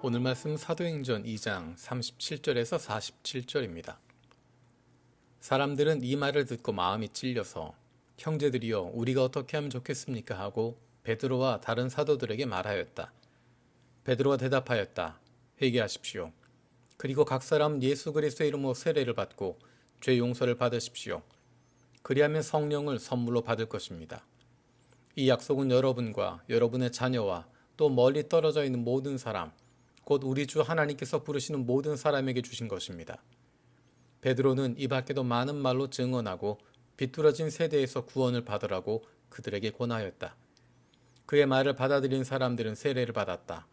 오늘 말씀 사도행전 2장 37절에서 47절입니다. 사람들은 이 말을 듣고 마음이 찔려서 형제들이여 우리가 어떻게 하면 좋겠습니까 하고 베드로와 다른 사도들에게 말하였다. 베드로가 대답하였다. 회개하십시오. 그리고 각 사람 예수 그리스도의 이름으로 세례를 받고 죄 용서를 받으십시오. 그리하면 성령을 선물로 받을 것입니다. 이 약속은 여러분과 여러분의 자녀와 또 멀리 떨어져 있는 모든 사람, 곧 우리 주 하나님께서 부르시는 모든 사람에게 주신 것입니다. 베드로는 이 밖에도 많은 말로 증언하고 비뚤어진 세대에서 구원을 받으라고 그들에게 권하였다. 그의 말을 받아들인 사람들은 세례를 받았다.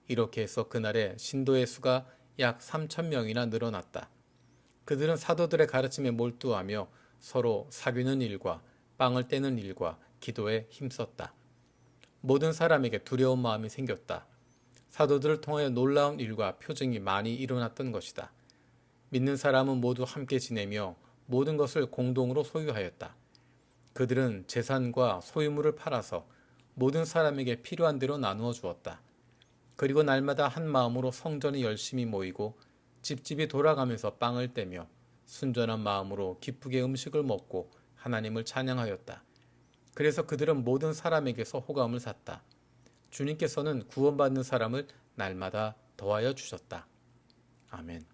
이렇게 해서 그날에 신도의 수가 약 3,000명이나 늘어났다. 그들은 사도들의 가르침에 몰두하며 서로 사귀는 일과 빵을 떼는 일과 기도에 힘썼다. 모든 사람에게 두려운 마음이 생겼다. 사도들을 통하여 놀라운 일과 표징이 많이 일어났던 것이다. 믿는 사람은 모두 함께 지내며 모든 것을 공동으로 소유하였다. 그들은 재산과 소유물을 팔아서 모든 사람에게 필요한 대로 나누어 주었다. 그리고 날마다 한 마음으로 성전에 열심히 모이고 집집이 돌아가면서 빵을 떼며 순전한 마음으로 기쁘게 음식을 먹고 하나님을 찬양하였다. 그래서 그들은 모든 사람에게서 호감을 샀다. 주님께서는 구원받는 사람을 날마다 더하여 주셨다. 아멘.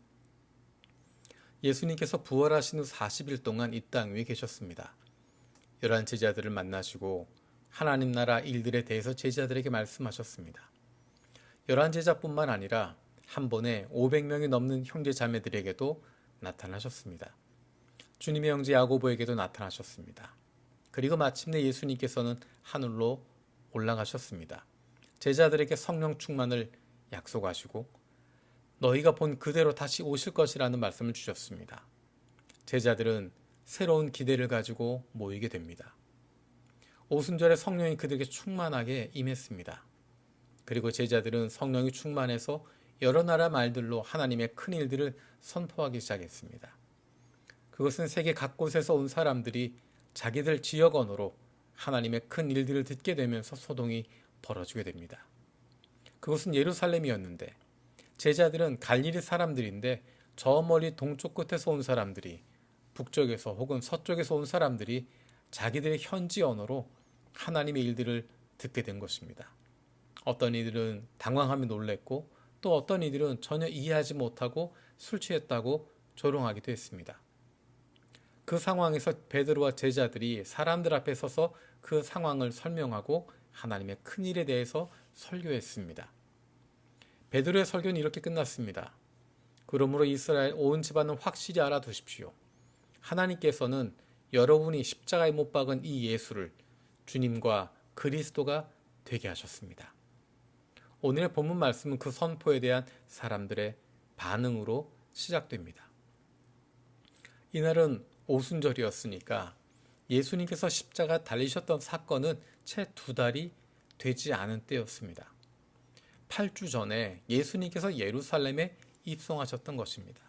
예수님께서 부활하신 후 40일 동안 이 땅 위에 계셨습니다. 11 제자들을 만나시고 하나님 나라 일들에 대해서 제자들에게 말씀하셨습니다. 11 제자뿐만 아니라 한 번에 500명이 넘는 형제 자매들에게도 나타나셨습니다. 주님의 형제 야고보에게도 나타나셨습니다. 그리고 마침내 예수님께서는 하늘로 올라가셨습니다. 제자들에게 성령 충만을 약속하시고 너희가 본 그대로 다시 오실 것이라는 말씀을 주셨습니다. 제자들은 새로운 기대를 가지고 모이게 됩니다. 오순절에 성령이 그들에게 충만하게 임했습니다. 그리고 제자들은 성령이 충만해서 여러 나라 말들로 하나님의 큰 일들을 선포하기 시작했습니다. 그것은 세계 각곳에서 온 사람들이 자기들 지역 언어로 하나님의 큰 일들을 듣게 되면서 소동이 벌어지게 됩니다. 그것은 예루살렘이었는데 제자들은 갈릴리 사람들인데 저 멀리 동쪽 끝에서 온 사람들이 북쪽에서 혹은 서쪽에서 온 사람들이 자기들의 현지 언어로 하나님의 일들을 듣게 된 것입니다. 어떤 이들은 당황하며 놀랬고 또 어떤 이들은 전혀 이해하지 못하고 술 취했다고 조롱하기도 했습니다. 그 상황에서 베드로와 제자들이 사람들 앞에 서서 그 상황을 설명하고 하나님의 큰 일에 대해서 설교했습니다. 베드로의 설교는 이렇게 끝났습니다. 그러므로 이스라엘 온 집안은 확실히 알아두십시오. 하나님께서는 여러분이 십자가에 못 박은 이 예수를 주님과 그리스도가 되게 하셨습니다. 오늘의 본문 말씀은 그 선포에 대한 사람들의 반응으로 시작됩니다. 이날은 오순절이었으니까 예수님께서 십자가 달리셨던 사건은 채 2달이 되지 않은 때였습니다. 8주 전에 예수님께서 예루살렘에 입성하셨던 것입니다.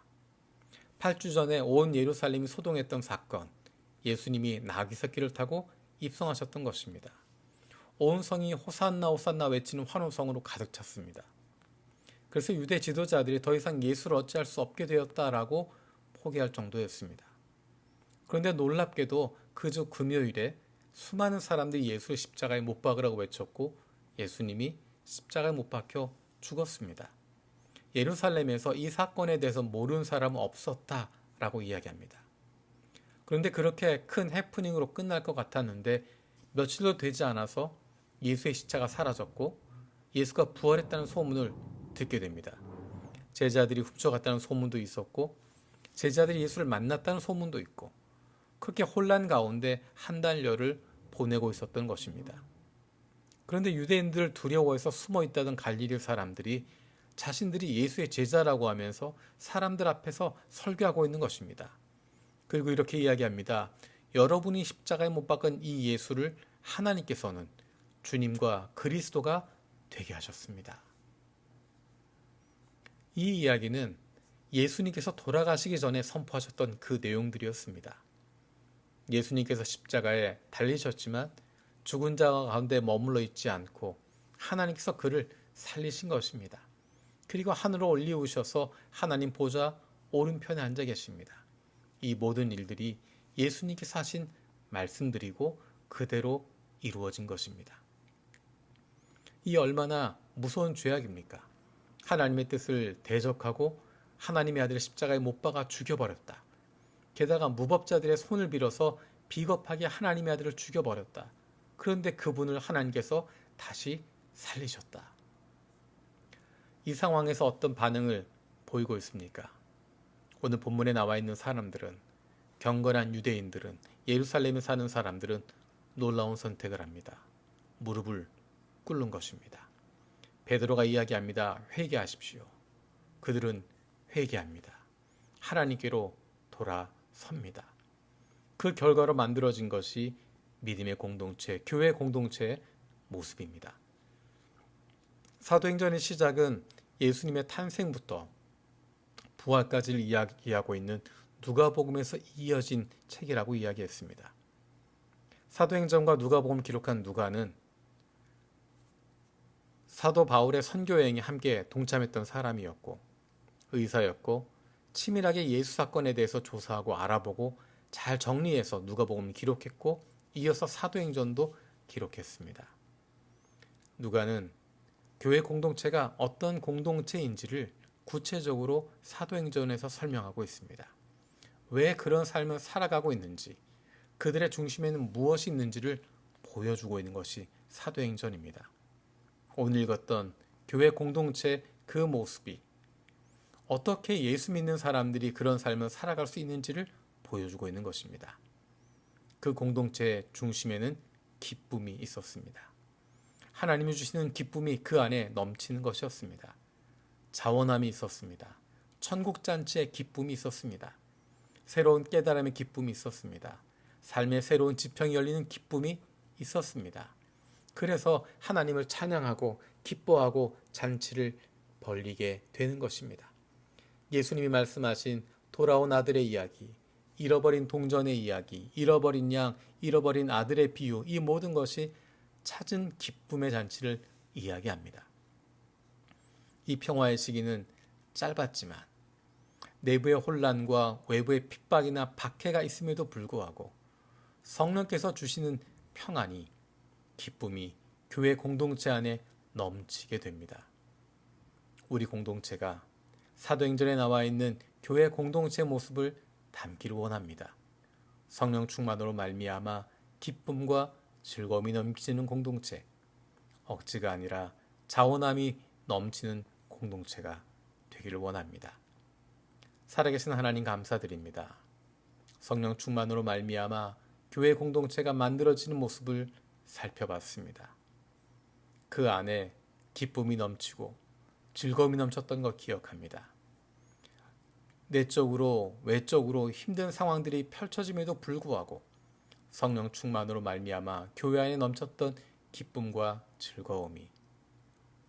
8주 전에 온 예루살렘이 소동했던 사건, 예수님이 나귀 새끼를 타고 입성하셨던 것입니다. 온 성이 호산나 호산나 외치는 환호성으로 가득 찼습니다. 그래서 유대 지도자들이 더 이상 예수를 어찌할 수 없게 되었다라고 포기할 정도였습니다. 그런데 놀랍게도 그 주 금요일에 수많은 사람들이 예수를 십자가에 못 박으라고 외쳤고 예수님이 십자가에 못 박혀 죽었습니다. 예루살렘에서 이 사건에 대해서 모르는 사람은 없었다라고 이야기합니다. 그런데 그렇게 큰 해프닝으로 끝날 것 같았는데 며칠도 되지 않아서 예수의 시체가 사라졌고 예수가 부활했다는 소문을 듣게 됩니다. 제자들이 훔쳐갔다는 소문도 있었고 제자들이 예수를 만났다는 소문도 있고 그렇게 혼란 가운데 한 달여를 보내고 있었던 것입니다. 그런데 유대인들을 두려워해서 숨어 있다던 갈릴리 사람들이 자신들이 예수의 제자라고 하면서 사람들 앞에서 설교하고 있는 것입니다. 그리고 이렇게 이야기합니다. 여러분이 십자가에 못 박은 이 예수를 하나님께서는 주님과 그리스도가 되게 하셨습니다. 이 이야기는 예수님께서 돌아가시기 전에 선포하셨던 그 내용들이었습니다. 예수님께서 십자가에 달리셨지만 죽은 자 가운데 머물러 있지 않고 하나님께서 그를 살리신 것입니다. 그리고 하늘로 올리우셔서 하나님 보좌 오른편에 앉아 계십니다. 이 모든 일들이 예수님께서 하신 말씀들이고 그대로 이루어진 것입니다. 이 얼마나 무서운 죄악입니까? 하나님의 뜻을 대적하고 하나님의 아들을 십자가에 못 박아 죽여버렸다. 게다가 무법자들의 손을 빌어서 비겁하게 하나님의 아들을 죽여버렸다. 그런데 그분을 하나님께서 다시 살리셨다. 이 상황에서 어떤 반응을 보이고 있습니까? 오늘 본문에 나와 있는 사람들은, 경건한 유대인들은, 예루살렘에 사는 사람들은 놀라운 선택을 합니다. 무릎을 꿇는 것입니다. 베드로가 이야기합니다. 회개하십시오. 그들은 회개합니다. 하나님께로 돌아섭니다. 그 결과로 만들어진 것이 믿음의 공동체, 교회 공동체의 모습입니다. 사도행전의 시작은 예수님의 탄생부터 부활까지를 이야기하고 있는 누가복음에서 이어진 책이라고 이야기했습니다. 사도행전과 누가복음 기록한 누가는 사도 바울의 선교 여행에 함께 동참했던 사람이었고 의사였고 치밀하게 예수 사건에 대해서 조사하고 알아보고 잘 정리해서 누가복음을 기록했고 이어서 사도행전도 기록했습니다. 누가는 교회 공동체가 어떤 공동체인지를 구체적으로 사도행전에서 설명하고 있습니다. 왜 그런 삶을 살아가고 있는지, 그들의 중심에는 무엇이 있는지를 보여주고 있는 것이 사도행전입니다. 오늘 읽었던 교회 공동체 그 모습이 어떻게 예수 믿는 사람들이 그런 삶을 살아갈 수 있는지를 보여주고 있는 것입니다. 그 공동체의 중심에는 기쁨이 있었습니다. 하나님이 주시는 기쁨이 그 안에 넘치는 것이었습니다. 자원함이 있었습니다. 천국잔치의 기쁨이 있었습니다. 새로운 깨달음의 기쁨이 있었습니다. 삶의 새로운 지평이 열리는 기쁨이 있었습니다. 그래서 하나님을 찬양하고 기뻐하고 잔치를 벌리게 되는 것입니다. 예수님이 말씀하신 돌아온 아들의 이야기, 잃어버린 동전의 이야기, 잃어버린 양, 잃어버린 아들의 비유, 이 모든 것이 찾은 기쁨의 잔치를 이야기합니다. 이 평화의 시기는 짧았지만 내부의 혼란과 외부의 핍박이나 박해가 있음에도 불구하고 성령께서 주시는 평안이, 기쁨이 교회 공동체 안에 넘치게 됩니다. 우리 공동체가 사도행전에 나와 있는 교회 공동체 모습을 담기를 원합니다. 성령 충만으로 말미암아 기쁨과 즐거움이 넘치는 공동체, 억지가 아니라 자원함이 넘치는 공동체가 되기를 원합니다. 살아계신 하나님 감사드립니다. 성령 충만으로 말미암아 교회 공동체가 만들어지는 모습을 살펴봤습니다. 그 안에 기쁨이 넘치고 즐거움이 넘쳤던 것 기억합니다. 내적으로 외적으로 힘든 상황들이 펼쳐짐에도 불구하고 성령 충만으로 말미암아 교회 안에 넘쳤던 기쁨과 즐거움이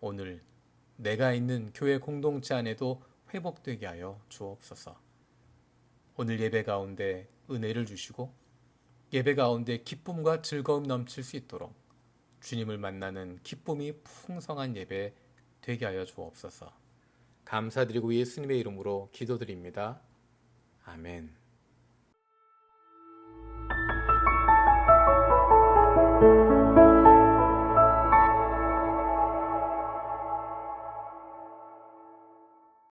오늘 내가 있는 교회 공동체 안에도 회복되게 하여 주옵소서. 오늘 예배 가운데 은혜를 주시고 예배 가운데 기쁨과 즐거움이 넘칠 수 있도록 주님을 만나는 기쁨이 풍성한 예배 되게 하여 주옵소서. 감사드리고 예수님의 이름으로 기도드립니다. 아멘.